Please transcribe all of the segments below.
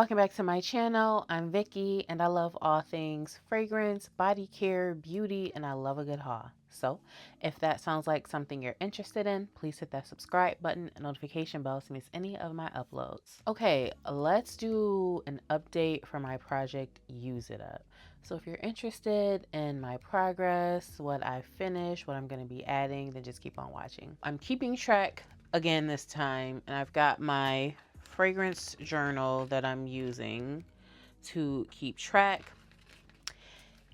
Welcome back to my channel. I'm Vicky and I love all things fragrance, body care, beauty, and I love a good haul. So if that sounds like something you're interested in, please hit that subscribe button and notification bell to miss any of my uploads. Okay, let's do an update for my project Use It Up. So if you're interested in my progress, what I finished, what I'm going to be adding, then just keep on watching. I'm keeping track again this time, and I've got my fragrance journal that I'm using to keep track.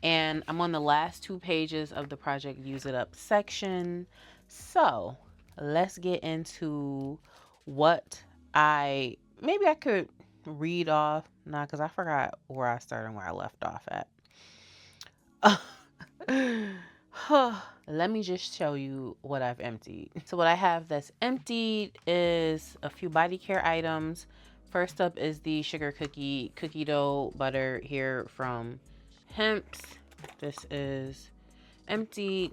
And I'm on the last 2 pages of the project Use It Up section. So let's get into what maybe I could read off. Nah, because I forgot where I started and where I left off at. Let me just show you what I've emptied. So what I have that's emptied is a few body care items. First up is the sugar cookie dough butter here from Hemp's. This is emptied.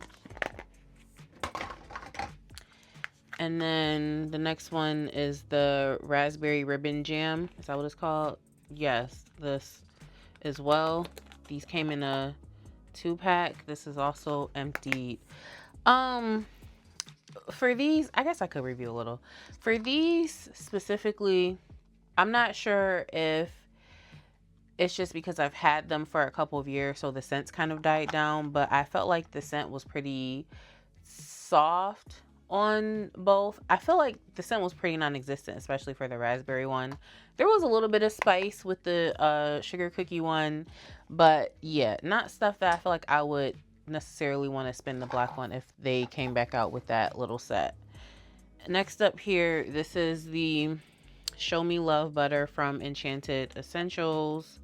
And then the next one is the raspberry ribbon jam. Is that what it's called? Yes, this as well. These came in a 2-pack. This is also emptied. For these, I guess I could review a little. For these specifically, I'm not sure if it's just because I've had them for a couple of years, so the scents kind of died down, but I felt like the scent was pretty soft on both. I feel like the scent was pretty non-existent, especially for the raspberry one. There was a little bit of spice with the sugar cookie one, but yeah, not stuff that I feel like I would necessarily want to spend the black one if they came back out with that little set. Next up here, this is the Show Me Love butter from Enchanted Essentials,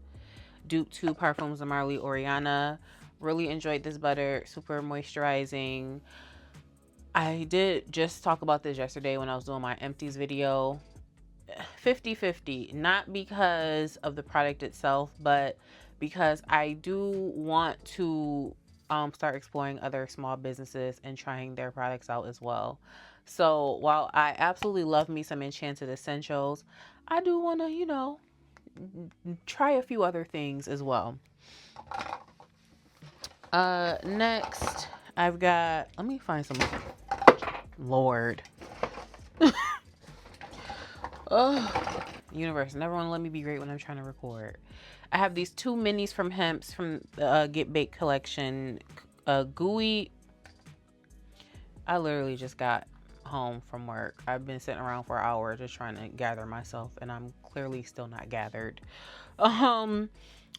dupe to Parfums de Marly Oriana. Really enjoyed this butter, super moisturizing. I did just talk about this yesterday when I was doing my empties video. 50-50, not because of the product itself, but because I do want to start exploring other small businesses and trying their products out as well. So while I absolutely love me some Enchanted Essentials, I do want to, try a few other things as well. Next, I've got, let me find some, Lord. Oh, universe, never want to let me be great when I'm trying to record. I have these 2 minis from Hemp's from the Get Baked collection. Gooey. I literally just got home from work. I've been sitting around for an hour just trying to gather myself, and I'm clearly still not gathered.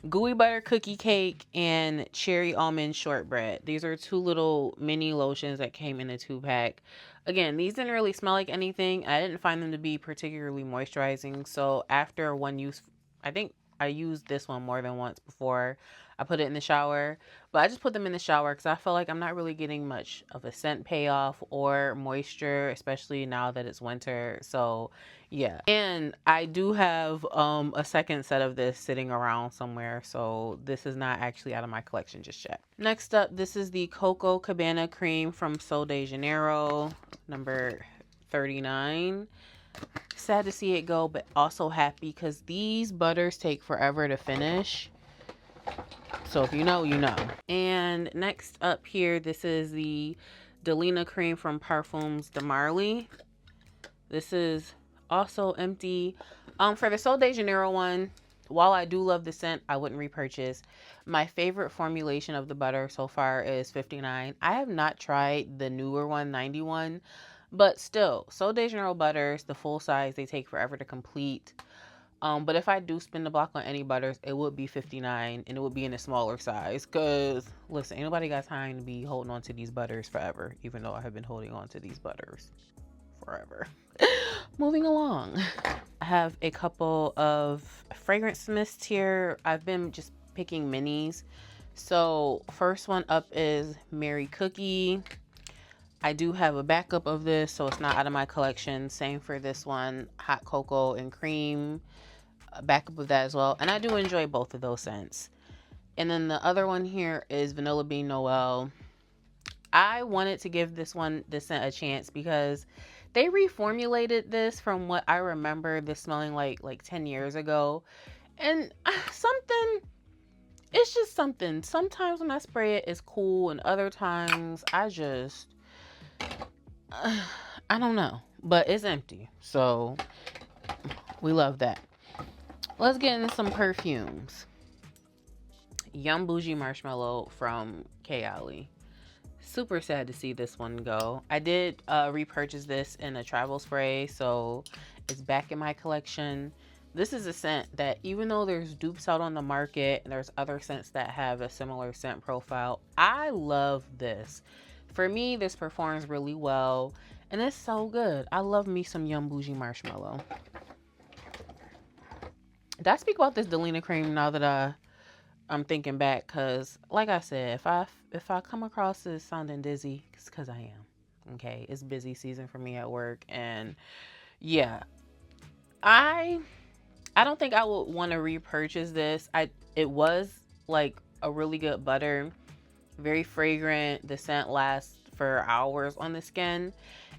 Gooey butter cookie cake and cherry almond shortbread. These are 2 little mini lotions that came in a 2-pack. Again, these didn't really smell like anything. I didn't find them to be particularly moisturizing. So after one use, I think I used this one more than once before I put it in the shower. But I just put them in the shower because I feel like I'm not really getting much of a scent payoff or moisture, especially now that it's winter. So yeah. And I do have a second set of this sitting around somewhere. So this is not actually out of my collection just yet. Next up, this is the Coco Cabana cream from Sol de Janeiro, number 39. Sad to see it go, but also happy because these butters take forever to finish. So if you know, you know. And next up here, this is the Delina cream from Parfums de Marly. This is also empty. For the Sol de Janeiro one, while I do love the scent, I wouldn't repurchase. My favorite formulation of the butter so far is 59. I have not tried the newer one, 91. But still, Sol de Janeiro butters, the full size, they take forever to complete. But if I do spend the block on any butters, it would be 59, and it would be in a smaller size. Because, listen, ain't nobody got time to be holding on to these butters forever, even though I have been holding on to these butters forever. Moving along. I have a couple of fragrance mists here. I've been just picking minis. So, first one up is Mary Cookie. I do have a backup of this, so it's not out of my collection. Same for this one, Hot Cocoa and Cream. A backup of that as well. And I do enjoy both of those scents. And then the other one here is Vanilla Bean Noel. I wanted to give this scent a chance because they reformulated this from what I remember this smelling like 10 years ago. And something, it's just something. Sometimes when I spray it, it's cool, and other times I just, I don't know. But it's empty, so we love that. Let's get into some perfumes. Yum Bougie Marshmallow from Kayali. Super sad to see this one go. I did repurchase this in a travel spray, so it's back in my collection. This is a scent that, even though there's dupes out on the market and there's other scents that have a similar scent profile, I love this. For me, this performs really well, and it's so good. I love me some Yum Bougie Marshmallow. Did I speak about this Delina cream now that I'm thinking back? Because, like I said, if I come across this sounding dizzy, it's because I am. Okay, it's busy season for me at work, and yeah, I don't think I would want to repurchase this. It was like a really good butter, very fragrant. The scent lasts for hours on the skin.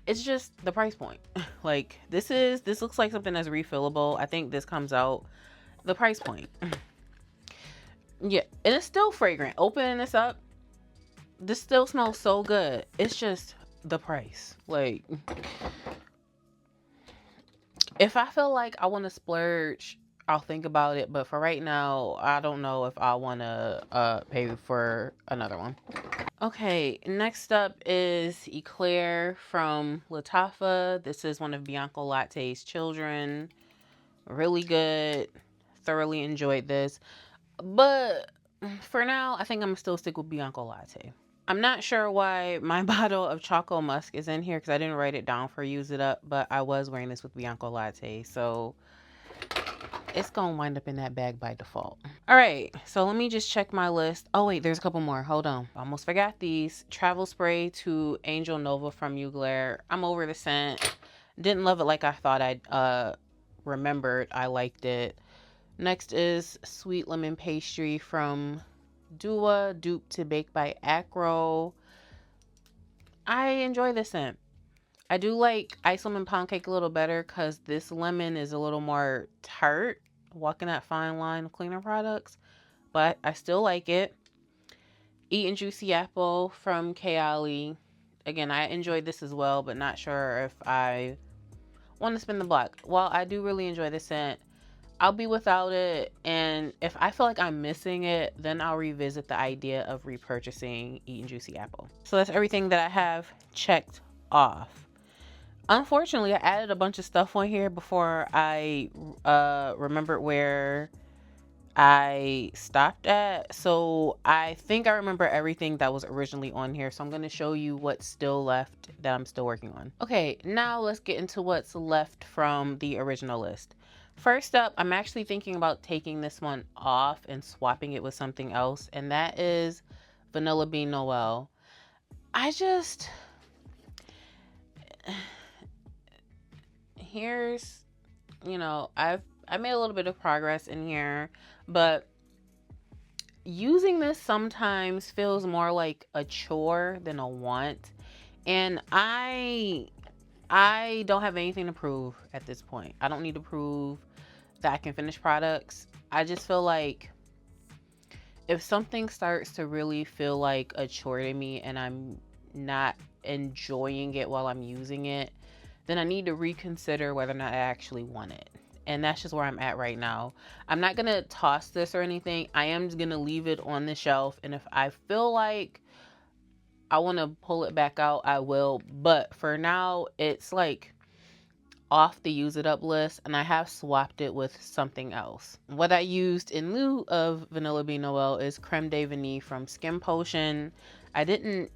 It's just the price point. Like this looks like something that's refillable. I think this comes out the price point. Yeah, and it's still fragrant. Opening this up, this still smells so good. It's just the price. Like, if I feel like I want to splurge, I'll think about it. But for right now, I don't know if I want to pay for another one. Okay, next up is Eclair from Lattafa. This is one of Bianco Latte's children. Really good. Thoroughly enjoyed this. But for now, I think I'm still stick with Bianco Latte. I'm not sure why my bottle of Choco Musk is in here because I didn't write it down for Use It Up, but I was wearing this with Bianco Latte, so it's going to wind up in that bag by default. All right, so let me just check my list. Oh, wait, there's a couple more. Hold on. Almost forgot these. Travel Spray to Angel Nova from Mugler. I'm over the scent. Didn't love it like I thought I'd remembered. I liked it. Next is Sweet Lemon Pastry from Dua, dupe to Bake by Acro. I enjoy this scent. I do like Ice Lemon Pound Cake a little better because this lemon is a little more tart, walking that fine line of cleaner products, but I still like it. Eatin' Juicy Apple from Kayali. Again, I enjoyed this as well, but not sure if I want to spin the block. While I do really enjoy this scent, I'll be without it, and if I feel like I'm missing it, then I'll revisit the idea of repurchasing Eatin' Juicy Apple. So that's everything that I have checked off. Unfortunately, I added a bunch of stuff on here before I remembered where I stopped at. So I think I remember everything that was originally on here. So I'm going to show you what's still left that I'm still working on. Okay, now let's get into what's left from the original list. First up, I'm actually thinking about taking this one off and swapping it with something else, and that is Vanilla Bean Noel. Here's, I made a little bit of progress in here, but using this sometimes feels more like a chore than a want, and I don't have anything to prove at this point. I don't need to prove that I can finish products. I just feel like if something starts to really feel like a chore to me and I'm not enjoying it while I'm using it, then I need to reconsider whether or not I actually want it. And that's just where I'm at right now. I'm not going to toss this or anything. I am just going to leave it on the shelf. And if I feel like I want to pull it back out, I will. But for now, it's like off the use it up list, and I have swapped it with something else. What I used in lieu of Vanilla Bean Noel is Creme de Vanille from Skin Potion. I didn't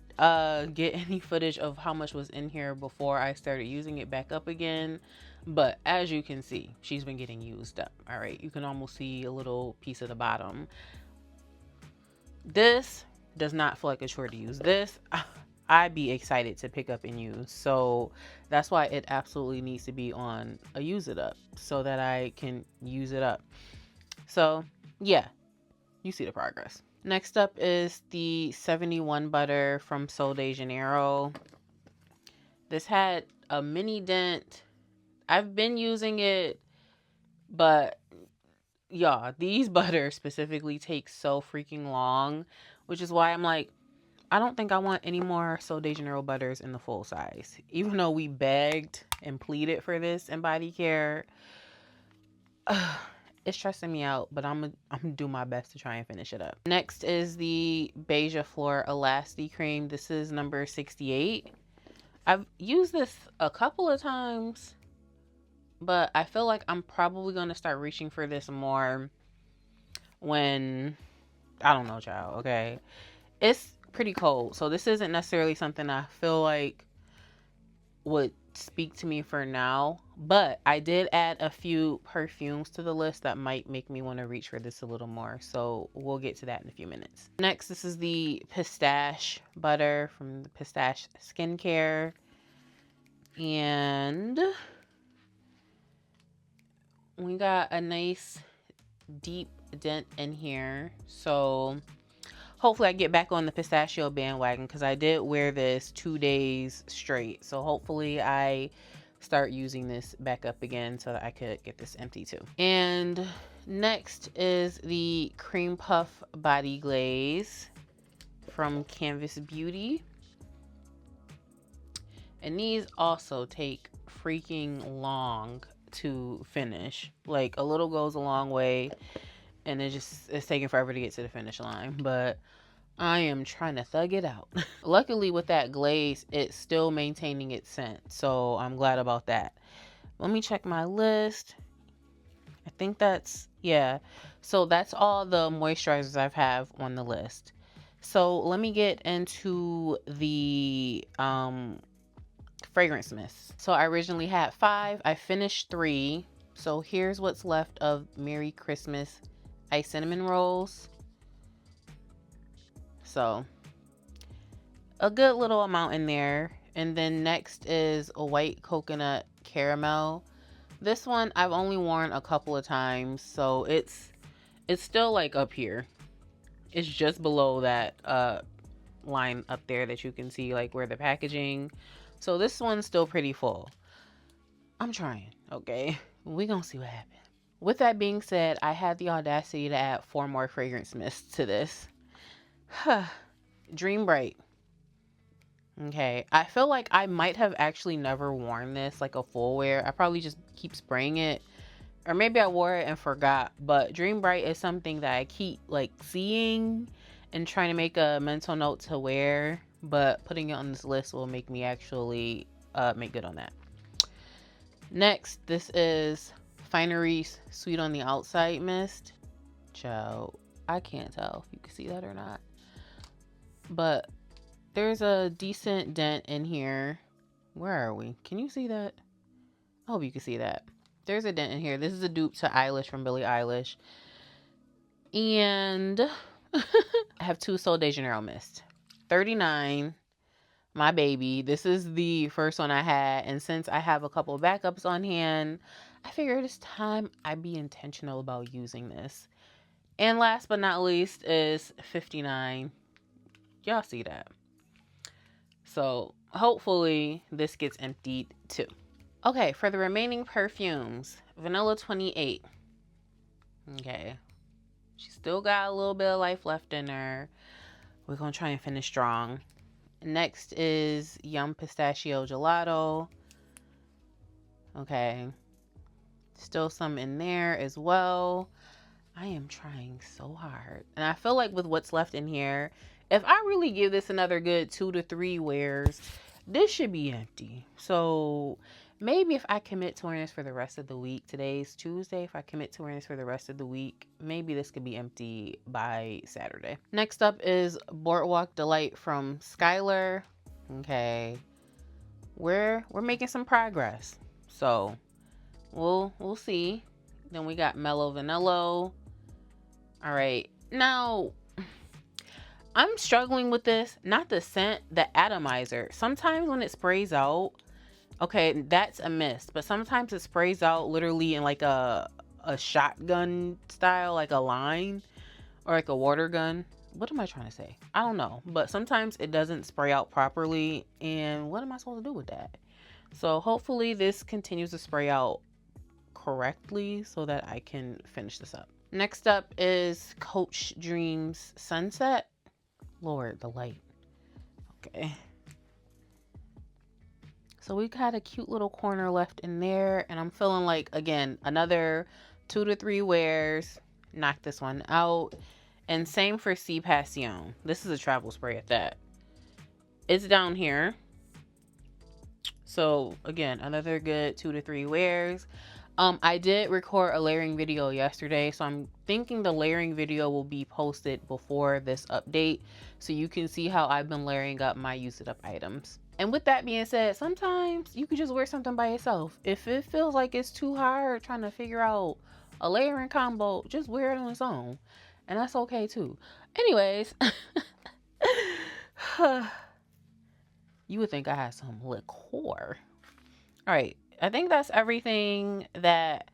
get any footage of how much was in here before I started using it back up again, but as you can see, she's been getting used up. All right, you can almost see a little piece of the bottom. This does not feel like a chore to use. This I'd be excited to pick up and use. So that's why it absolutely needs to be on a use it up so that I can use it up. So yeah, you see the progress. Next up is the 71 butter from Sol de Janeiro. This had a mini dent. I've been using it, but y'all, these butters specifically take so freaking long, which is why I'm like, I don't think I want any more Sol de Janeiro butters in the full size. Even though we begged and pleaded for this in body care, it's stressing me out, but I'm gonna do my best to try and finish it up. Next is the Beija Flor Elasti Cream. This is number 68. I've used this a couple of times, but I feel like I'm probably gonna start reaching for this more when, I don't know, child, okay? It's pretty cold, so this isn't necessarily something I feel like would speak to me for now, but I did add a few perfumes to the list that might make me want to reach for this a little more, so we'll get to that in a few minutes. Next, this is the Pistache Butter from the Pistache Skincare, and we got a nice deep dent in here, so hopefully I get back on the pistachio bandwagon, because I did wear this 2 days straight. So hopefully I start using this back up again so that I could get this empty too. And next is the Cream Puff Body Glaze from Canvas Beauty. And these also take freaking long to finish. Like, a little goes a long way, and it's taking forever to get to the finish line, but I am trying to thug it out. Luckily with that glaze, it's still maintaining its scent, so I'm glad about that. Let me check my list. I think that's, yeah. So that's all the moisturizers I have on the list. So let me get into the fragrance mists. So I originally had 5. I finished 3. So here's what's left of Merry Christmas Iced Cinnamon Rolls. So a good little amount in there. And then next is a White Coconut Caramel. This one I've only worn a couple of times, so it's still like up here. It's just below that line up there that you can see, like where the packaging. So this one's still pretty full. I'm trying, okay? We're gonna see what happens. With that being said, I had the audacity to add 4 more fragrance mists to this. Dream Bright. Okay, I feel like I might have actually never worn this like a full wear. I probably just keep spraying it, or maybe I wore it and forgot. But Dream Bright is something that I keep like seeing and trying to make a mental note to wear, but putting it on this list will make me actually make good on that. Next, this is Finery's Sweet on the Outside Mist. Child, I can't tell if you can see that or not, but there's a decent dent in here. Where are we? Can you see that? I hope you can see that. There's a dent in here. This is a dupe to Eilish from Billie Eilish. And I have 2 Sol de Janeiro mist. 39, my baby. This is the first one I had. And since I have a couple of backups on hand, I figured it's time I be intentional about using this. And last but not least is 59. Y'all see that? So hopefully this gets emptied too. Okay, for the remaining perfumes, Vanilla 28. Okay, she still got a little bit of life left in her. We're gonna try and finish strong. Next is Yum Pistachio Gelato. Okay, still some in there as well. I am trying so hard, and I feel like with what's left in here, if I really give this another good 2 to 3 wears, this should be empty. So maybe if I commit to wearing this for the rest of the week, today's Tuesday, if I commit to wearing this for the rest of the week, maybe this could be empty by Saturday. Next up is Boardwalk Delight from Skylar. Okay, we're making some progress, so we'll see. Then we got Mellow Vanilla. All right, now I'm struggling with this, not the scent, the atomizer. Sometimes when it sprays out, okay, that's a mist, but sometimes it sprays out literally in like a shotgun style, like a line or like a water gun. What am I trying to say? I don't know, but sometimes it doesn't spray out properly, and what am I supposed to do with that? So hopefully this continues to spray out correctly so that I can finish this up. Next up is Coach Dreams Sunset. Lord, the light. Okay. So we got a cute little corner left in there, and I'm feeling like, again, another 2 to 3 wears. Knock this one out. And same for C Passion. This is a travel spray at that. It's down here. So again, another good 2 to 3 wears. I did record a layering video yesterday, so I'm thinking the layering video will be posted before this update, so you can see how I've been layering up my use it up items. And with that being said, sometimes you could just wear something by itself. If it feels like it's too hard trying to figure out a layering combo, just wear it on its own, and that's okay too. Anyways, you would think I had some liqueur. All right, I think that's everything that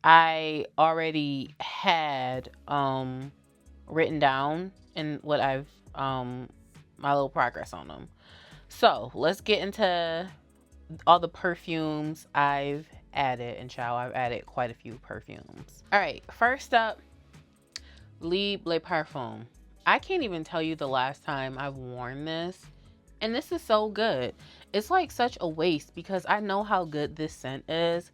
I already had written down in what I've my little progress on them. So let's get into all the perfumes I've added. And child, I've added quite a few perfumes. All right, first up, Libre Le Parfum. I can't even tell you the last time I've worn this, and this is so good. It's like such a waste because I know how good this scent is,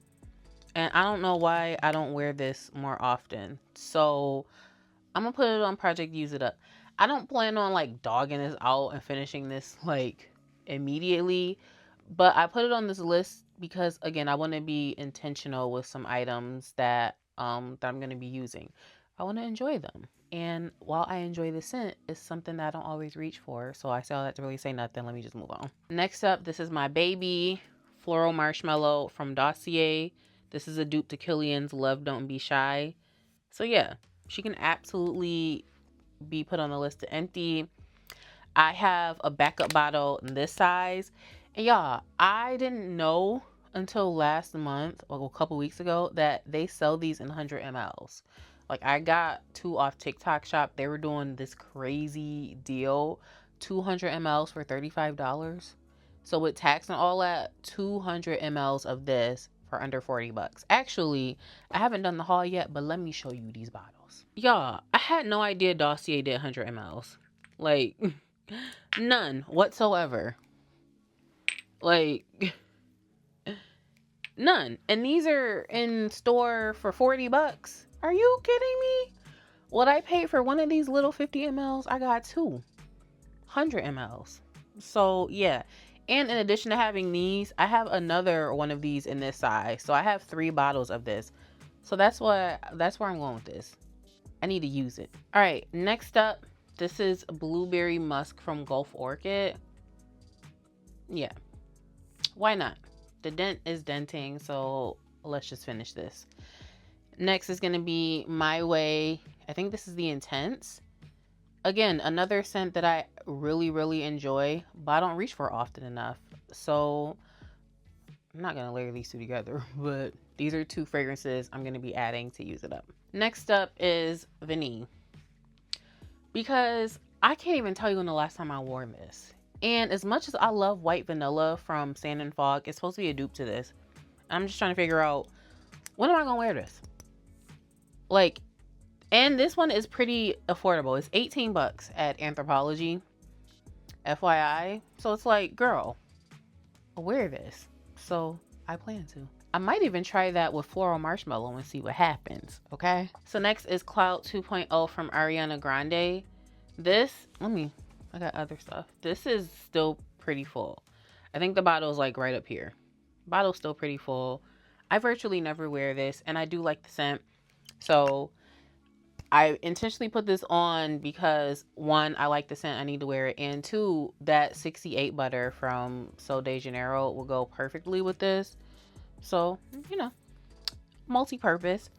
and I don't know why I don't wear this more often. So I'm gonna put it on Project Use It Up. I don't plan on like dogging this out and finishing this like immediately, but I put it on this list because again, I want to be intentional with some items that I'm gonna be using. I want to enjoy them. And while I enjoy the scent, it's something that I don't always reach for. So I say all that to really say nothing. Let me just move on. Next up, this is my baby Floral Marshmallow from Dossier. This is a dupe to Killian's Love Don't Be Shy. So yeah, she can absolutely be put on the list to empty. I have a backup bottle in this size. And y'all, I didn't know until last month, or a couple weeks ago, that they sell these in 100 mLs. Like, I got 2 off TikTok shop. They were doing this crazy deal, 200 mLs for $35. So with tax and all that, 200 mLs of this for under 40 bucks. Actually, I haven't done the haul yet, but let me show you these bottles. Y'all, I had no idea Dossier did 100 mLs. Like, none whatsoever. Like, none. And these are in store for 40 bucks. Are you kidding me? What I paid for one of these little 50 mLs, I got 200 mLs. So yeah. And in addition to having these, I have another one of these in this size. So I have 3 bottles of this. So that's where I'm going with this. I need to use it. All right, next up, this is Blueberry Musk from Gulf Orchid. Yeah, why not? The dent is denting, so let's just finish this. Next is going to be My Way. I think this is the Intense. Again, another scent that I really, really enjoy, but I don't reach for often enough. So I'm not going to layer these two together, but these are 2 fragrances I'm going to be adding to use it up. Next up is Vanille. Because I can't even tell you when the last time I wore this. And as much as I love White Vanilla from Sand and Fog, it's supposed to be a dupe to this. I'm just trying to figure out, when am I going to wear this? Like, and this one is pretty affordable. It's 18 bucks at Anthropologie. FYI. So it's like, girl, I'll wear this. So I plan to. I might even try that with Floral Marshmallow and see what happens, okay? So next is Cloud 2.0 from Ariana Grande. This, I got other stuff. This is still pretty full. I think the bottle is like right up here. Bottle's still pretty full. I virtually never wear this, and I do like the scent. So I intentionally put this on because 1, I like the scent, I need to wear it, and 2, that 68 butter from Sol de Janeiro will go perfectly with this. So, you know, multi-purpose.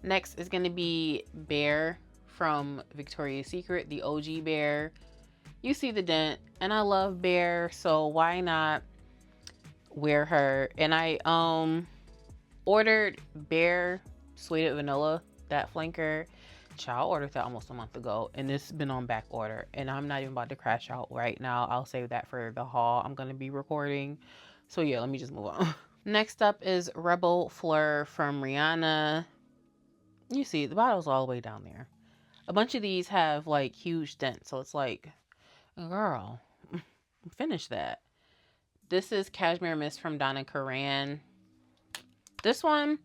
Next is going to be Bear from Victoria's Secret, the OG Bear. You see the dent, and I love Bear, so why not wear her? And I ordered Bear Suede Vanilla, that flanker. Child, ordered that almost a month ago, and it's been on back order, and I'm not even about to crash out right now. I'll save that for the haul I'm going to be recording. So yeah, let me just move on. Next up is Rebel Fleur from Rihanna. You see, the bottle's all the way down there. A bunch of these have like huge dents, so it's like, girl, finish that. This is Cashmere Mist from Donna Karan. This one,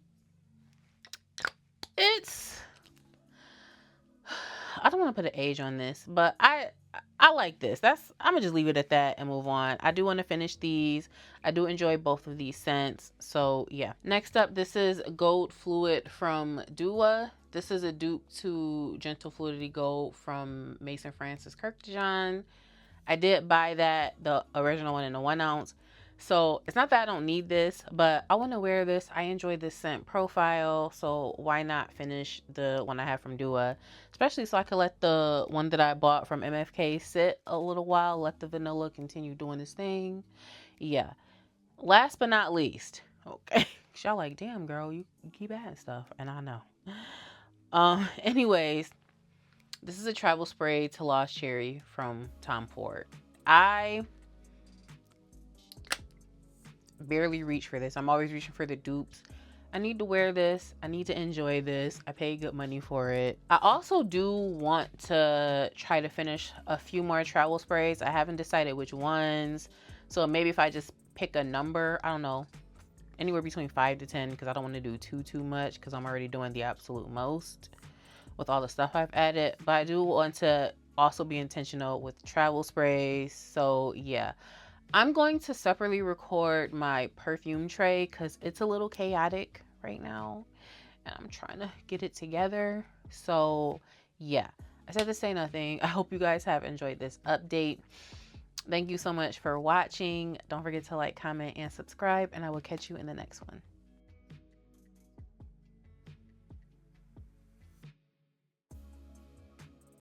it's, I don't want to put an age on this, but I like this. I'm gonna just leave it at that and move on. I do want to finish these. I do enjoy both of these scents. So yeah. Next up, this is Gold Fluid from Dua. This is a dupe to Gentle Fluidity Gold from Mason Francis Kurkdjian. I did buy that, the original one in the 1 ounce. So it's not that I don't need this, but I want to wear this. I enjoy this scent profile, so why not finish the one I have from Dua? Especially so I could let the one that I bought from MFK sit a little while, let the vanilla continue doing its thing. Yeah. Last but not least, okay. Y'all like, damn girl, you keep adding stuff, and I know. Anyways, this is a travel spray to Lost Cherry from Tom Ford. I barely reach for this. I'm always reaching for the dupes. I need to wear this. I need to enjoy this. I pay good money for it. I also do want to try to finish a few more travel sprays. I haven't decided which ones. So maybe if I just pick a number, I don't know, anywhere between 5 to 10, because I don't want to do too much because I'm already doing the absolute most with all the stuff I've added. But I do want to also be intentional with travel sprays. So yeah. I'm going to separately record my perfume tray because it's a little chaotic right now and I'm trying to get it together. So yeah, I said to say nothing. I hope you guys have enjoyed this update. Thank you so much for watching. Don't forget to like, comment, and subscribe, and I will catch you in the next one.